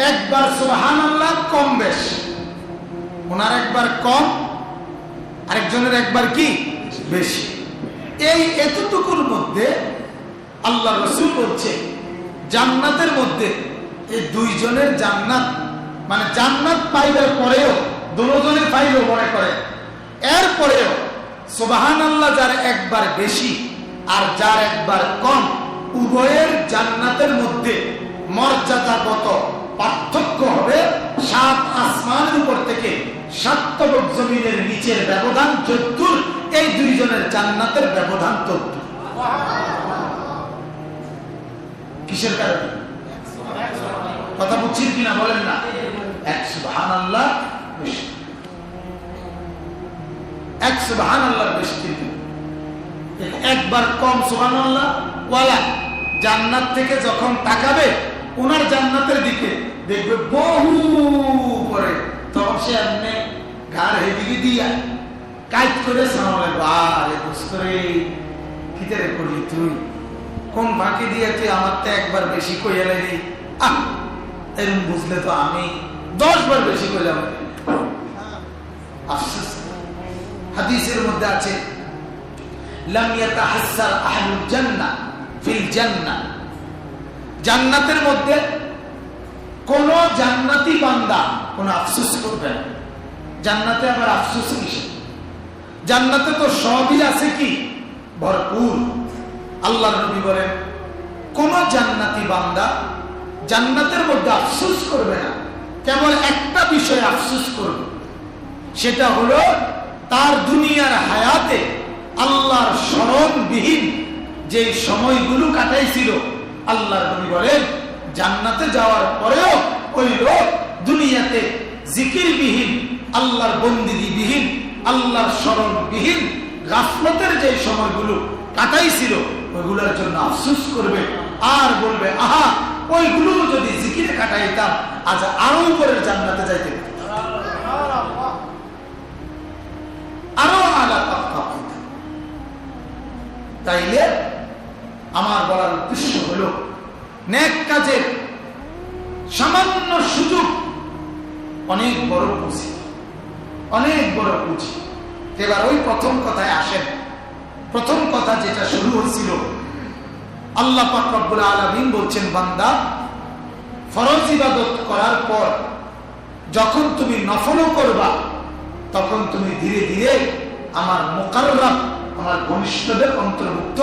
একবার সুবহানাল্লাহ কম বেশ, ওনার একবার কম আরেকজনের একবার কি বেশি। এই এতটুকুর মধ্যে আল্লাহ রাসূল বলছে জান্নাতের মধ্যে এই দুইজনের জান্নাত, মানে জান্নাত পাইবার পরেও দুজনের পাইলেও মনে করে, এরপরেও সুবহানাল্লাহ যার একবার বেশি আর যার একবার কম, উভয়ের জান্নাতের মধ্যে মর্যাদাগত পার্থক্য হবে 7 আসমানের উপর থেকে 7 তবক জমিনের নিচের ব্যবধান 70, এই দুইজনের জান্নাতের ব্যবধান 70। কিসের কারণে? কথা বুঝছেন কিনা বলেন না? এক সুবহানাল্লাহ বেশি, এক সুবহানাল্লাহ বেশি, একবার কম সুবহানাল্লাহ ওয়ালা জান্নাত থেকে যখন তাকাবে ওনার জান্নাতের দিকে দেখবে বহু পরে, তখন সে এমনি ঘাড় হেদিকে দিয়া কাজ করে সামনে বারে করে কিতারে করি, তুই কোন ফাঁকি দিয়ে তুই আমার তো একবার বেশি কইয়া লাগি, এরকম বুঝলে তো আমি 10 বার বেশি কইলাম। আফসোস হাদিসের মধ্যে আছে লাম ইয়াতাহাসসার আহলুল জান্নাহ ফিল জান্নাহ, জান্নাতের মধ্যে কোন জান্নাতি বান্দা কোন আফসোস করবে না। জান্নাতে আবার আফসোস কিসে? জান্নাতে তো সবই আছে কি ভরপুর। আল্লাহর নবী বলেন কোন জান্নাতি বান্দা জান্নাতের মধ্যে আফসোস করবে না, কেবল একটা বিষয়ে আফসোস করবে, সেটা হলো তার দুনিয়ার হায়াতে আল্লাহর স্মরণবিহীন যে সময়গুলো কাটাইছিল। আল্লাহর নবী বলেন জান্নাতে যাওয়ার পরেও ওই লোক দুনিয়াতে জিকিরবিহীন, আল্লাহর বন্দেগীবিহীন, আল্লাহর স্মরণবিহীন গাফলতের যে সময়গুলো কাটাইছিল ওইগুলোর জন্য আফসোস করবে আর বলবে আহা ওইগুলো যদি জিকিরে কাটাইতাম আজ আরো উপরের জান্নাতে যাইতে আরো আলা পাইতাম। তাইলে আমার বলার উদ্দেশ্য হলো নেক কাজের সামান্য সুযোগ অনেক বড় পুঁজি, অনেক বড় পুঁজি। এবার ওই প্রথম কথায় আসেন। প্রথম কথা যেটা শুরু হয়েছিল, আল্লাহ পাক রব্বুল আলামিন বলছেন বান্দা ফরজ ইবাদত করার পর যখন তুমি নফলও করবা তখন তুমি ধীরে ধীরে আমার মুকাররাব, আমার ঘনিষ্ঠদের অন্তর্ভুক্ত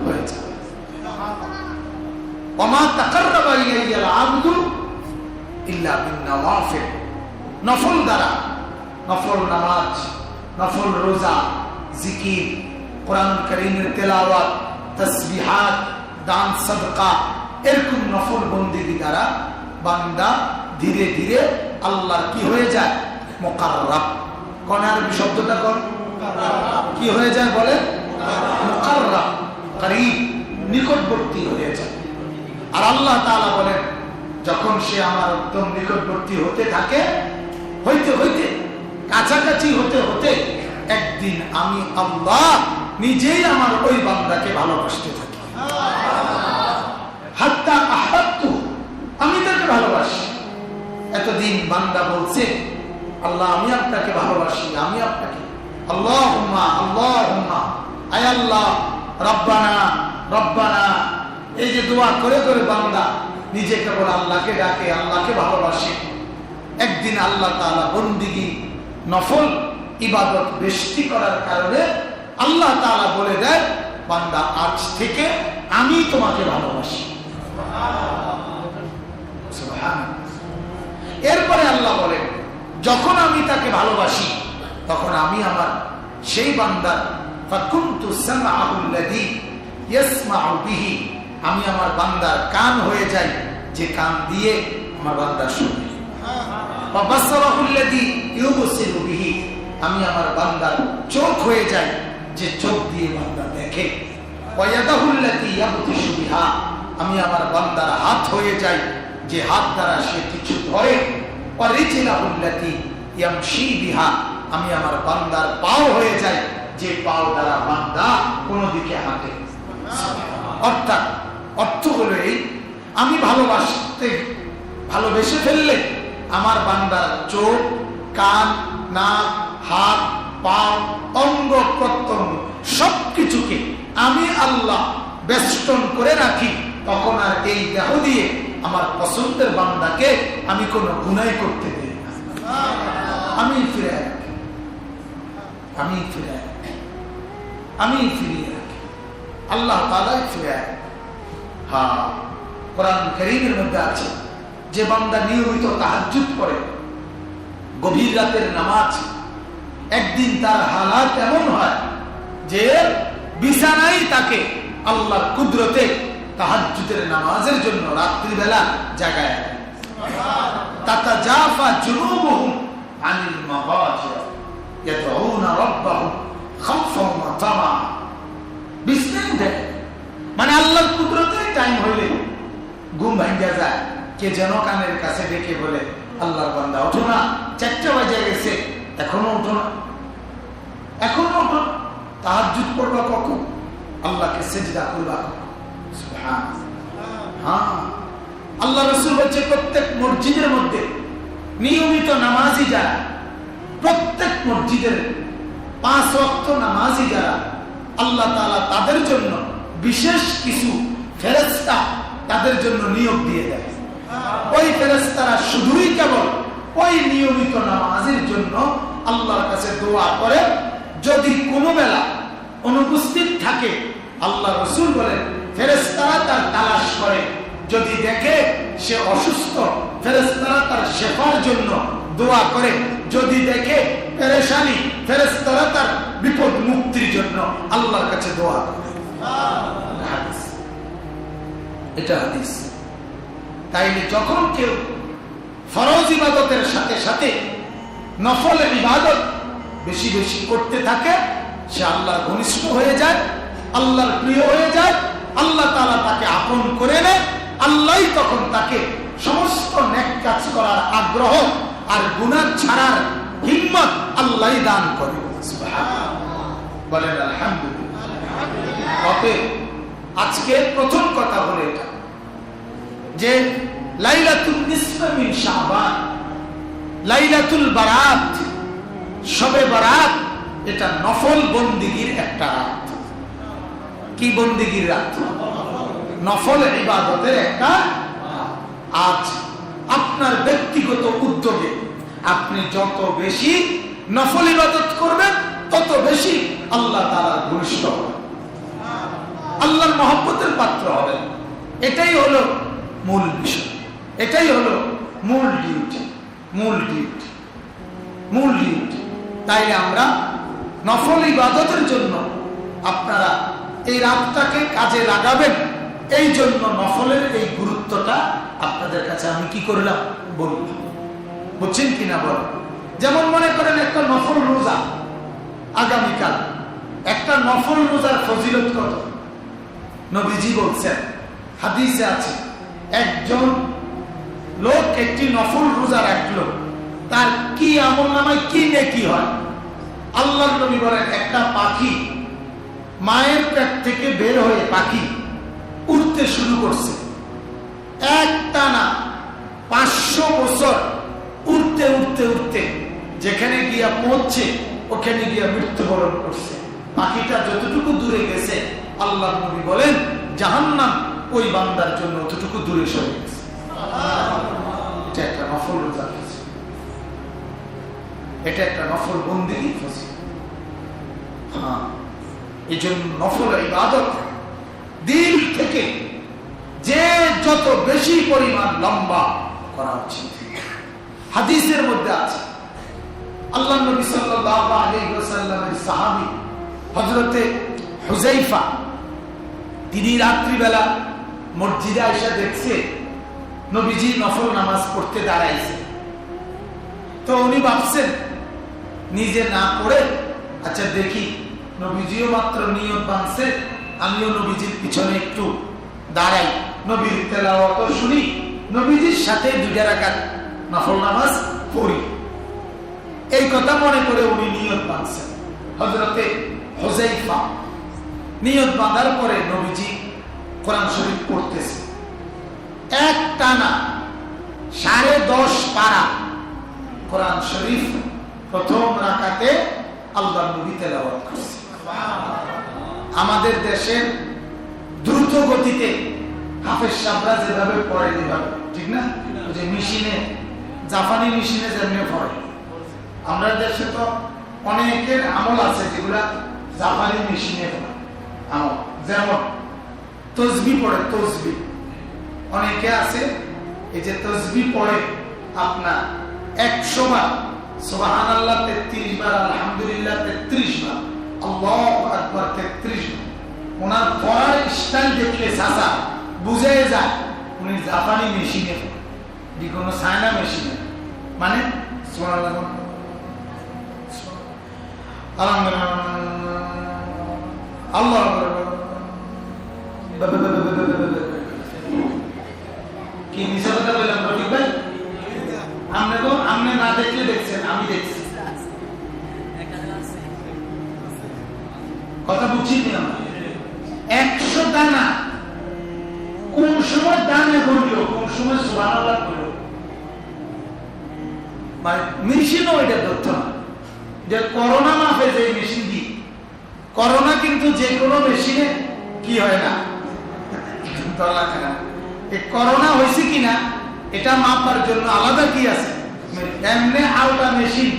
হয়ে যাবে। ওমা তাকাররাবা ইলাইয়াল আবদু ইল্লা বিন-নওয়াফিল, নফল দ্বারা, নফল নামাজ, নফল রোজা, জিকির, কোরআন কারীমের তেলাওয়াত, তাসবিহাত, দান সাদকা, এরকম নফল বন্দেগী দ্বারা বান্দা ধীরে ধীরে আল্লাহর কি হয়ে যায়? মুকাররাব। কোন আরবি শব্দটা কোন? কি হয়ে যায় বলে? মুকাররাব, করিব, নিকটবর্তী হয়ে যায়। আর আল্লাহ তাআলা বলেন যখন সে আমার একদম নিকটবর্তী হতে থাকে, হইতে হইতে কাছাকাছি হতে হতে একদিন আমি আল্লাহ নিজেই আমার ওই বান্দাকে ভালোবাসতে থাকি। হাত্তা আহাব্তু, আমি তাকে ভালোবাসি। এতদিন বান্দা বলছে আল্লাহ আমি আপনাকে ভালোবাসি, আমি আপনাকে, আল্লাহুম্মা আল্লাহুম্মা, আয় আল্লাহ, রব্বানা রব্বানা, এই যে দোয়া করে করে বান্দা নিজে কেবল আল্লাহকে ডাকে, আল্লাহকে ভালোবাসে। একদিন আল্লাহ তাআলা বন্দেগী নফল ইবাদত বেশি করার কারণে আল্লাহ তাআলা বলে দেয় বান্দা আজ থেকে আমি তোমাকে ভালোবাসি। এরপরে আল্লাহ বলেন যখন আমি তাকে ভালোবাসি তখন আমি আমার সেই বান্দার ফাকুনতু সামআহুল্লাযী ইয়াসমাউ বিহি, আমি আমার বান্দার কান হয়ে যাই যে কান দিয়ে আমার বান্দা শুনে। ওয়া বাসারাহুল্লাযী ইউবসিরু বিহি, আমি আমার বান্দার চোখ হয়ে যাই যে চোখ দিয়ে বান্দা দেখে। ওয়া ইয়াদাহুল্লাযী ইয়াবতিশু বিহা, আমি আমার বান্দার হাত হয়ে যাই যে হাত দ্বারা সে কিছু ধরে। ওয়া রিজলাহুল্লাযী ইয়ামশী বিহা, আমি আমার বান্দার পাও হয়ে যাই যে পাও দ্বারা বান্দা কোন দিকে হাঁটে। অর্থাৎ অর্থ হলো এই, আমি ভালোবেসে ফেললে আমার বান্দার চোখ, কান, নাক, হাত, পা, অঙ্গ প্রত্যঙ্গ সবকিছুকে আমি আল্লাহ বেষ্টন করে রাখি, তখন আর এই দেহ দিয়ে আমার পছন্দের বান্দাকে আমি কোনো গুনাহ করতে দিই না। আমি ফিরে রাখি, আমি ফিরে রাখি, আমি ফিরিয়ে রাখি, আল্লাহ তাআলাই ফিরে রাখি। হ্যাঁ, কোরআন কারীমের মধ্যে আছে যে বান্দা নিয়মিত তাহাজ্জুদ করে, গভীর রাতের নামাজ, একদিন তার হালাত এমন হয় যে বিছানায় তাকে আল্লাহর কুদরতে তাহাজ্জুদের নামাজের জন্য রাত্রিবেলা জাগায়। তাতাজাফা জুনুবুহুম আনিল মাগাজি ইয়াদউনা রাব্বাহুম খাওফান ওয়া তামা। বিছানায় দেখে মানে আল্লাহর কুদরতে টাইম হইলে ঘুম ভাঙা যায়, কে যেন কানের কাছে ডেকে বলে, আল্লাহর বান্দা ওঠো না, 4টা বাজে গেছে, এখনো ওঠো না, এখনো ওঠো, তাহাজ্জুদ পড়বা কখন, আল্লাহকে সিজদা করবা। সুবহানাল্লাহ। হ্যাঁ, আল্লাহ রাসূল বলেছে প্রত্যেক মসজিদের মধ্যে নিয়মিত নামাজি যারা, প্রত্যেক মসজিদের 5 ওয়াক্ত নামাজি যারা, আল্লাহ তাআলা তাদের জন্য বিশেষ কিছু ফেরেশতা তাদের জন্য নিয়োগ দিয়ে দেয়। ওই ফেরেশতারা শুধুই কেবল ওই নিয়মিত নামাজের জন্য আল্লাহর কাছে দোয়া করে। যদি কোনো বেলা অনুপস্থিত থাকে, আল্লাহ রাসূল বলেন ফেরেশতারা তার তালাশ করে, যদি দেখে সে অসুস্থ, ফেরেশতারা তার শেফার জন্য দোয়া করে, যদি দেখে পেরেশানি, ফেরেশতারা তার বিপদ মুক্তির জন্য আল্লাহর কাছে দোয়া করে। এটা হাদিস। তাইলে যখন কেউ ফরজ ইবাদতের সাথে সাথে নফল ইবাদত বেশি বেশি করতে থাকে, সে আল্লাহর ঘনিষ্ঠ হয়ে যায়, আল্লাহর প্রিয় হয়ে যায়, আল্লাহ তাআলা তাকে আপন করে নেয়। আল্লাহই তখন তাকে সমস্ত নেক কাজ করার আগ্রহ আর গুনাহ ছাড়ার হিম্মত আল্লাহই দান করে। সুবহানাল্লাহ, বলেন আলহামদুলিল্লাহ। অতএব আজকে প্রথম কথা হলো এটা যে লাইলাতুল নিসফ মিন শাবান, লাইলাতুল বারাত, শবে বারাত, এটা নফল বন্দেগীর একটা রাত। কি বন্দেগীর রাত? নফল ইবাদতের একটা। আজ আপনার ব্যক্তিগত উদ্যোগে আপনি যত বেশি নফল ইবাদত করবেন, তত বেশি আল্লাহ তাআলার ঘনিষ্ঠ হবেন, আল্লাহর মহব্বতের পাত্র হবেন। এটাই হলো মূল বিষয়, এটাই হলো মূল ডিউটি, মূল ডিউটি, মূল ডিউটি। তাই আমরা নফল ইবাদতের জন্য আপনারা এই রাতটাকে কাজে লাগাবেন। এই জন্য নফলের এই গুরুত্বটা আপনাদের কাছে আমি কি করলাম বললাম, বুঝছেন কিনা বল। যেমন মনে করেন একটা নফল রোজা, আগামীকাল একটা নফল রোজার ফজিলত কত? নবীজি বলছেন, হাদিসে আছে, একজন লোক একটি নফল রোজা রাখলো, তার কি আমলনামায় কি নেকি হয়? আল্লাহর নবী বলেন, একটা পাখি মায়ের পেট থেকে বের হয়ে পাখি উড়তে শুরু করছে, একটানা 500 বছর উড়তে উড়তে উড়তে যেখানে গিয়া পৌঁছে ওখানে গিয়া মৃত্যুবরণ করছে। পাখিটা যতটুকু দূরে গেছে, আল্লাহর নবী বলেন জাহান্নাম ওই বান্দার জন্য অতটুকু দূরে সরে গেছে। এটা একটা নফল রোজা, এটা একটা নফল বন্দেগী। হ্যাঁ, এই জন্য নফল ইবাদত দিল থেকে যে যত বেশি পরিমাণ লম্বা করা উচিত। হাদিসের মধ্যে আছে, আল্লাহ নবী সাল্লাল্লাহু আলাইহি ওয়াসাল্লামের সাহাবী হযরতে হুযায়ফা, তিনি রাত্রিবেলা মসজিদে আয়েশা দেখছে নবীজি নফল নামাজ পড়তে দাঁড়াইছে। তো উনি ভাবছেন নিজে না পড়ে, আচ্ছা দেখি, নবীজিও মাত্র নিয়ত বাঁধছে, আমিও নবীজির পিছনে একটু দাঁড়াই, নবীর তেলাওয়াত শুনি, নবীজির সাথে 2 রাকাত নফল নামাজ পড়ি। এই কথা মনে করে উনি নিয়ত বাঁধছেন। হযরতে হুযায়ফা নিয়ত বাঁধার পরে নবীজি কোরআন শরীফ পড়তেছে, এক টানা পারা কোরআন শরীফ প্রথম রাকাতে আল্লাহর নবী তেলাওয়াত করছে। আমাদের দেশের দ্রুত গতিতে হাফেজ সাহেবরা যেভাবে পড়ে যেভাবে, ঠিক না? যে মেশিনে, জাপানি মেশিনে যেমনি পড়ে, আমরা দেশে তো অনেকের আমল আছে যেগুলা জাপানি মেশিনে পড়ে আমল, যেমন তসবি পড়ে, তসবি অনেকে আছে এই যে তসবি পড়ে আপনার 100 বার সুবহানাল্লাহ 33 বার, আলহামদুলিল্লাহ 33 বার, আল্লাহু আকবার 33 বার। ওনার পড়ার স্টাইল দেখলে চাচা বুঝে যায় উনি জাপানি মেশিনে পড়ে, কোনো চায়না মেশিনে। মানে সুবহানাল্লাহ, আলহামদুলিল্লাহ, আল্লাহু আকবার, কি মিছা কথা বললাম রফিক ভাই? আপনি না দেখলে দেখছেন, আমি দেখছি, কথা বুঝছি না? 100 দানা কোন সময় দানা করলো, কোন সময় সুবহানাল্লাহ করলো, মানে মেশিনও এটা ধরতো না। যে করোনা মাপে যে মেশিন দি, করোনা কিন্তু যে কোনো মেশিনে কি হয় না, এই করোনা হয়েছে কিনা এটা মাপার জন্য আলাদা কি আছে, এমনি আলট্রা মেশিন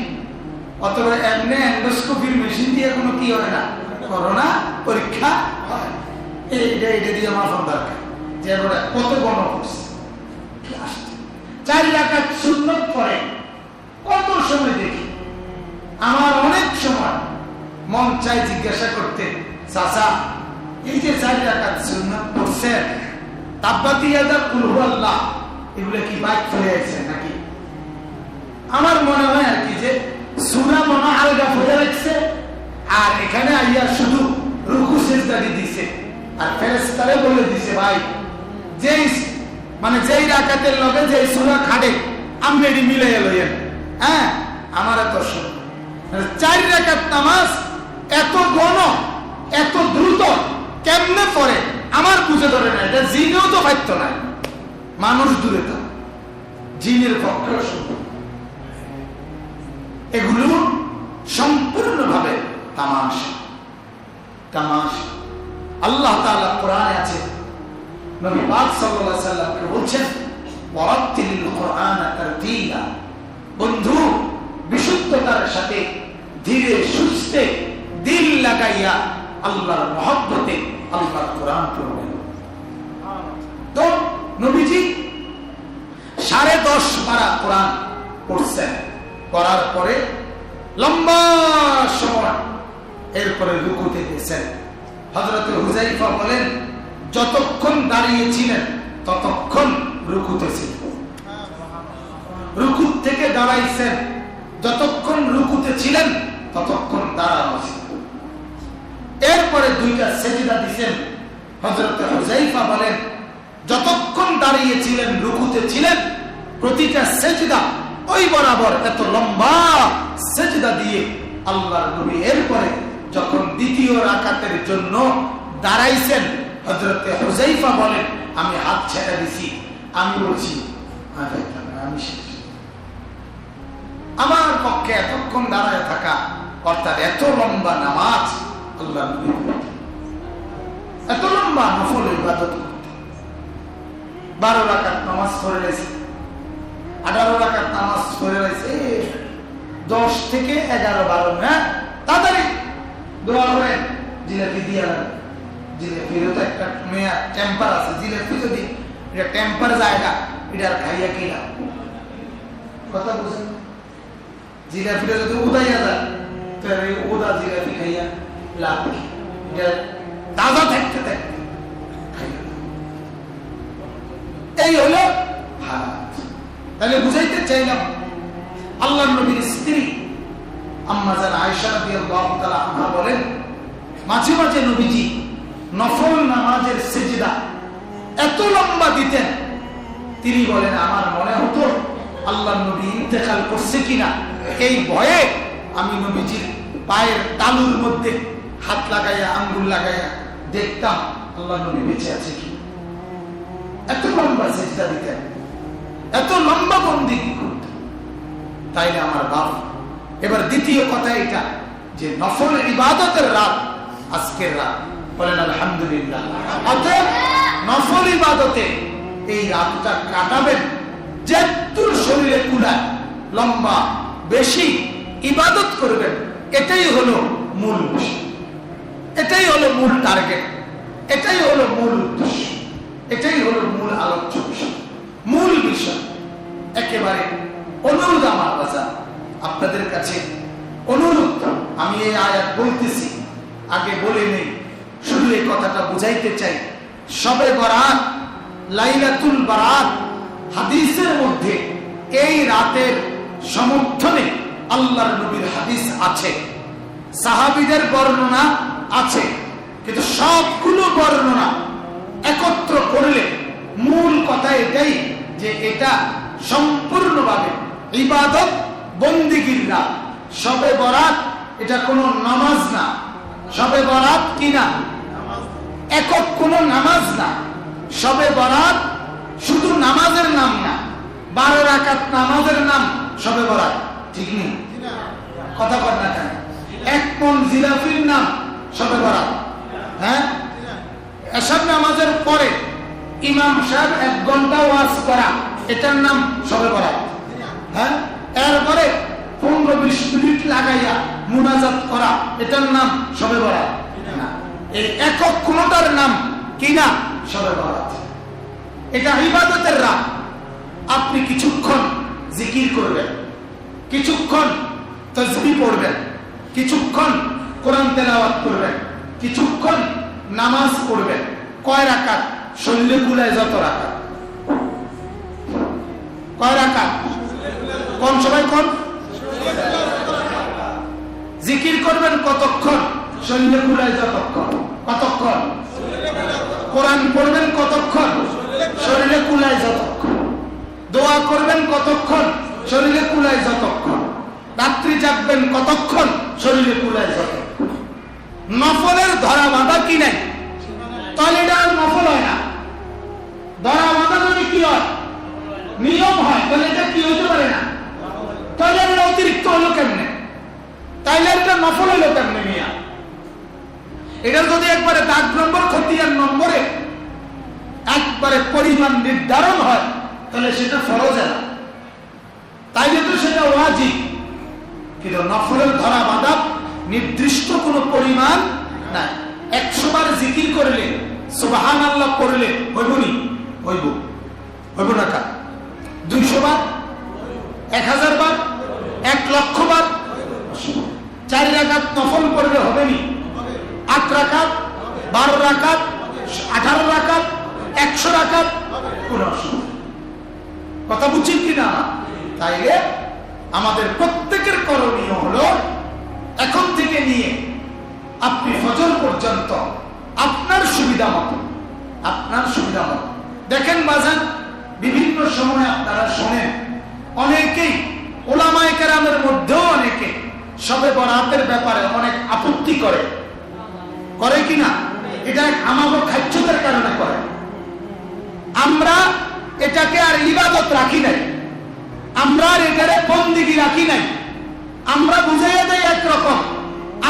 অথবা এমনি এন্ডোস্কোপির মেশিন দিয়ে কোনো কি হয় না, করোনা পরীক্ষা হয়। এটা দিয়ে মাপার দরকার যে কত গণ করছে। 4 রাকাত সুন্নাত পড়ে কত সময় দেখি, আমার অনেক সময় মন চাই জিজ্ঞাসা করতে, চাচা এই যে 4 রাকাত সুন্নাত পড়ছেন, তাব্বাতি ইয়াদা কুল হুয়াল্লাহ, এগুলো কি বাইক ফেলে আছে নাকি? আমার মনে হয় আর কি যে সূরা মনে আলগা ফেলে রাখছে, আর এখানে আইয়া শুধু রুকু সিজদা দিছে, আর ফেরেশতারে বলে দিছে ভাই যেই রাকাতের লগে যেই সূরা খাড়ে আপনি এটি মিলে লইয়েন। হ্যাঁ, আমার এত 4 রাকাত নামাজ এত গণ এত দ্রুত কেমনে পড়ে আমার বুঝে ধরে না। এটা জিনেও তো পাইতো না, মানুষ দূরে তো, জিনের পক্ষে এগুলো সম্পূর্ণভাবে তামাশা। আল্লাহ তাআলা কোরআনে আছে, নবী পাক সাল্লাল্লাহু আলাইহি ওয়াসাল্লামকে বলছেন ওয়ারাতিল কুরআনা তারতিলা, বন্ধু বিশুদ্ধতার সাথে ধীরে সুস্থে দিল লাগাইয়া আল্লাহর মহব্বতে আল্লাহর কোরআন পড়বেন। তো নবীজি 10.5 পারা কোরআন পড়ছেন, পড়ার পরে লম্বা সময় এরপরে রুকুতে গেছেন। হযরত হুযায়ফা বলেন যতক্ষণ দাঁড়িয়েছিলেন ততক্ষণ রুকুতে ছিলেন, রুকু থেকে দাঁড়াইছেন, যতক্ষণ রুকুতে ছিলেন ততক্ষণ দাঁড়ানো ছিলেন। এরপরে 2টা সেজদা দিয়েছেন। হযরত হুযায়ফা বলেন যতক্ষণ দাঁড়িয়েছিলেন রুকুতে ছিলেন, প্রতিটা সেজদা ওই বরাবর এত লম্বা সেজদা দিয়ে আল্লাহর নবী এরপরে যখন 2য় রাকাতের জন্য দাঁড়াইছেন, হযরত হুযায়ফা বলেন আমি হাত ছেড়ে দিছি, আমি বলছি আমি শেষ, আমার পক্ষে এতক্ষণ দাঁড়ায় থাকা, অর্থাৎ এত লম্বা নামাজ আল্লাহর নবী পড়তেন, এত লম্বা নফল ইবাদত করতেন। 12 রাকাত নামাজ পড়ে রয়েছে, 18 রাকাত নামাজ পড়ে রয়েছে, 10 থেকে 11, 12, হ্যাঁ তাড়াতাড়ি দোয়া করেন, জিলাপি দিয়া জিলাপিরও তো একটা মেয়া টেম্পার আছে, জিলাপি যদি এটা টেম্পার জায়গা এটার খাইয়া কিনা কথা বুঝেন, জিলাপিটা যদি উদাইয়া যায় তাহলে ওদা জিলাপি খাইয়া লাভ কি, এটা তাজা থাকতে থাকতে খাইয়া, এই হলো হাত। তাহলে বুঝাইতে চাইলাম আল্লাহর নবীর স্ত্রী আম্মা জান আয়েশা রাদিয়াল্লাহু তাআলা আনহা বলেন মাঝে মাঝে নবীজি নফল নামাজের সিজদা এত লম্বা দিতেন, তিনি বলেন আমার মনে হতো আল্লাহর নবী ইন্তেকাল করছে কিনা, এই ভয়ে আমি নবীজির পায়ের তালুর মধ্যে হাত লাগাইয়া আঙ্গুল লাগাইয়া দেখতাম আল্লাহর নবী বেঁচে আছে কি। এত লম্বা সিজদা দিতেন, এত লম্বা বন্দেগী করতেন। তাইলে আমার বাপ। এবার দ্বিতীয় কথা এটা যে নফল ইবাদতের রাত আজকের রাত, বলেন আলহামদুলিল্লাহ। অতএব নফল ইবাদতে এই রাতটা কাটাবেন যেতুর শরীরে কুলায়, লম্বা বেশি ইবাদত করবেন। এটাই হলো মূল বিষয়, এটাই হলো মূল টার্গেট, এটাই হলো মূল উদ্দেশ্য, এটাই হলো মূল আলোচ্য বিষয়, মূল বিষয়। একেবারে অনুরোধ আমার বাজা, আপনাদের কাছে অনুরোধ, আমি এই আয়াত বলতেছি, আগে বলে নেই, শুধু এই কথাটা বুঝাইতে চাই। শবে বরাত, লাইলাতুল বারাত, হাদিসের মধ্যে এই রাতের সমর্থনে আল্লাহর নবীর হাদিস আছে, সাহাবীদের বর্ণনা আছে, কিন্তু সবগুলো বর্ণনা একত্র করলে মূল কথা এটাই যে এটা সম্পূর্ণভাবে ইবাদত বন্দিগির রাত। শবে বরাত এটা কোনো নামাজ না, শবে বরাত কি না, একক কোনো নামাজ না। শবে বরাত শুধু নামাজের নাম না, 12 রাকাত নামাজের নাম শবে বরাত, ঠিক নেই? কথা বল না কেন? এক মন জিলাফির নাম শবে বরাত। হ্যাঁ, এসব নামাজের পরে ইমাম সাহেব 1 ঘন্টা ওয়াজ করা, এটার নাম শবে বরাত। হ্যাঁ, এরপরে 15-20 মিনিট লাগাইয়া মুনাজাত করা, এটার নাম শবে বরাত না। এই একক কোনটার নাম কি না? শবে বরাত। এটা ইবাদতের রাত। আপনি কিছুক্ষণ জিকির করবেন, কিছুক্ষণ তাসবিহ পড়বেন, কিছুক্ষণ কোরআন তেলাওয়াত করবেন, কিছুক্ষণ নামাজ পড়বেন। কয় রাকাত? শরীরে কুলায় যত রাকাত। কয় রাকাত? কোন সবাই কোন? জিকির করবেন কতক্ষণ? শরীরে কুলায় যতক্ষণ। কতক্ষণ? কোরআন পড়বেন কতক্ষণ? শরীরে কুলায় যতক্ষণ। দোয়া করবেন কতক্ষণ? শরীরে কুলায় যতক্ষণ। রাত্রি জাগবেন কতক্ষণ? শরীরে কুলায় যতক্ষণ। নফলের ধরা বাঁধা কি নাই? তাহলে এটা আর নফল হয় না। ধরা বাঁধা যদি কি হয়, নিয়ম হয়, তাহলে এটা কি হতে পারে না। তাহলে এটা অতিরিক্ত হলো কেমনে? তাইলে এটা নফল হলো কেমনে মিয়া? এটা যদি একবারে দাগ নম্বর খতিয়ান নম্বরে একবারে পরিমাণ নির্ধারণ হয়, তাহলে সেটা ফরজ না, তাইলে তো সেটা ওয়াজিব। কিন্তু নফলের ধরা বাঁধা নির্দিষ্ট কোনো পরিমাণ নাই। 100 বার জিকির করলে, সুবহানাল্লাহ পড়লে হইব নি? হইব। হইব না কা? 200 বার, 1000 বার, 1 লক্ষ বার। 4 রাকাত নফল পড়লে হবে নি? 8 রাকাত, 12 রাকাত, 18 রাকাত, 100 রাকাত, কোন অসুবিধা? কথা বুঝছেন কিনা? তাইলে আমাদের প্রত্যেকের করণীয় হলো এখন থেকে নিয়ে আপনি ফজর পর্যন্ত আপনার সুবিধা মতো, আপনার সুবিধা মতো দেখেন বাজান। বিভিন্ন সময় আপনারা শোনেন অনেকেই, ওলামায়ে কেরামের মধ্যেও অনেকে শবে বরাতের ব্যাপারে অনেক আপত্তি করে, করে কিনা? এটা আমাদের খাদ্যতার কারণে করে। আমরা এটাকে আর ইবাদত রাখি নাই, আমরা আর এটারে বন্দিগি রাখি নাই। আমরা বুঝাইয়া দেই একরকম,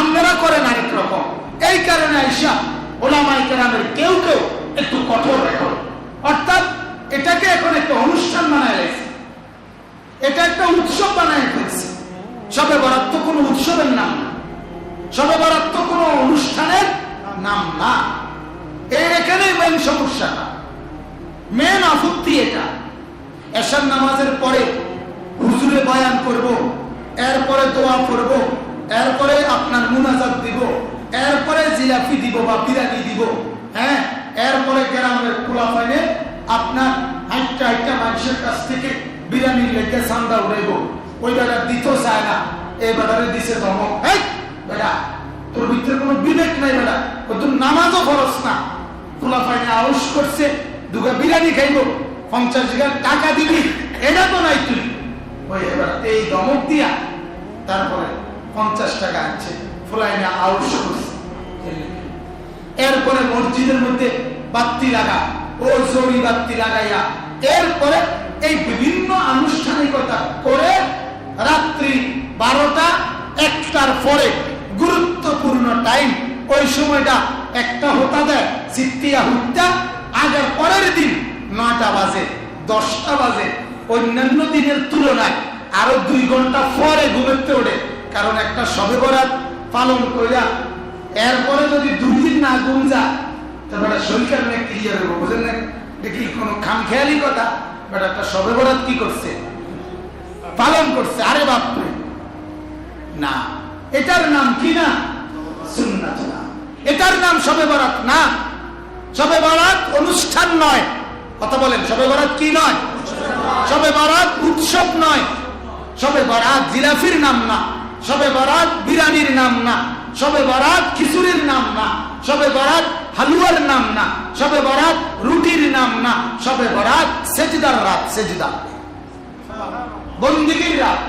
আমরা করেন আরেক রকম। এই কারণে আইসা ওলামায়ে কেরামের কেউ কেউ একটু কঠোর এখন, অর্থাৎ এটাকে এখন একটা অনুষ্ঠান বানায় রেখেছে, এটা একটা উৎসব বানায় ফেলছে। শবে বরাত তো কোনো উৎসবের নাম না, শবে বরাত তো কোনো অনুষ্ঠানের নাম না। এখানেই মেন সমস্যাটা, মেন আপত্তি এটা। এশার নামাজের পরে হুজুরে বয়ান করব, এরপরে দোয়া করব, এরপরে আপনার মুনাজাত দিব, এরপরে জিলাপি দিব বা বিরিয়ানি দিব। হ্যাঁ, এরপরে গ্রামের খোলাফাইনে আপনার হাইটা হাইটা মানুষের কাছ থেকে বিরিয়ানি লেগে চান্দা উড়াইব। ওই বেটা দিতেও চায় না, এই বেটারে দিছে ধমক, এই বেটা তোর ভিতরে কোনো বিবেক নাই, বেটা ও তোর নামাজও খরচ না, খোলাফাইনে আউশ করছে, দুগা বিরিয়ানি খাইব, 50,000 টাকা দিবি, এটা তো নাই তুই। ওই এবার এই ধমক দিয়া তারপরে 50 টাকা আনছে, ফুলাইনে আউশ করছে। এরপরে মসজিদের মধ্যে বাতি লাগা, ও জরি বাতি লাগাইয়া এরপরে এই বিভিন্ন আনুষ্ঠানিকতা করে 12টা 1টার পরে গুরুত্বপূর্ণ টাইম, ওই সময়টা 1টা হতা দেয় সিত্তিয়া হুত্তা, আগের পরের দিন 9টা বাজে 10টা বাজে, অন্যান্য দিনের তুলনায় আরো 2 ঘন্টা পরে ঘুমাতে ওঠে। কারণ একটা শবে বরাত পালন কইরা এরপরে যদি 2 দিন না ঘুম যায় তাহলে শরীর অনেক ক্লিয়ার হবে, বুঝলেন না? দেখি কোনো খামখেয়ালি কথা, বাট একটা শবে বরাত কি করছে, পালন করছে। আরে বাপরে না, এটার নাম কি না সুন্নাত না, এটার নাম শবে বরাত না। শবে বরাত অনুষ্ঠান নয়, কথা বলেন, শবে বরাত কি নয়? শবে বরাত উৎসব নয়, শবে বরাত জিলাফির নাম না, শবে বরাত বিরিয়ানির নাম না, শবে বরাত খিচুড়ির নাম না, শবে বরাত হালুয়ার নাম না, শবে বরাত রুটির নাম না, শবে বরাত সেজদার রাত, সেজদা বন্দিগির রাত,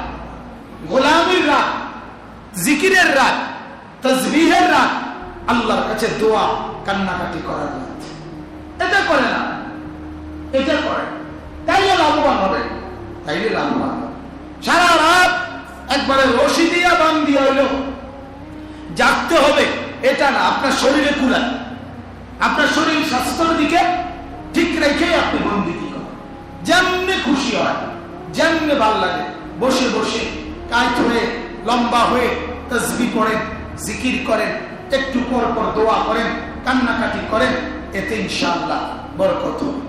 গোলামির রাত, জিকিরের রাত, তাসবিহের রাত, আল্লাহর কাছে দোয়া কান্নাকাটি করার রাত। এটা করে না, এটা করে, তাইলে লাভবান হবে, তাইলে লাভবান হবে। সারা রাত একবারে রশি দিয়া বান দিয়া হইল জাগতে হবে, এটা না। আপনার শরীরে কুলায়, আপনার শরীর স্বাস্থ্যের দিকে ঠিক রেখে আপনি বন্দিগি করেন, যেমনি খুশি হয়, যেমনি ভাল লাগে, বসে বসে কায়িত হয়ে লম্বা হয়ে তাসবিহ পড়েন, জিকির করেন, একটু পর পর দোয়া করেন, কান্নাকাটি করেন, এতে ইনশাআল্লাহ বরকত হবে।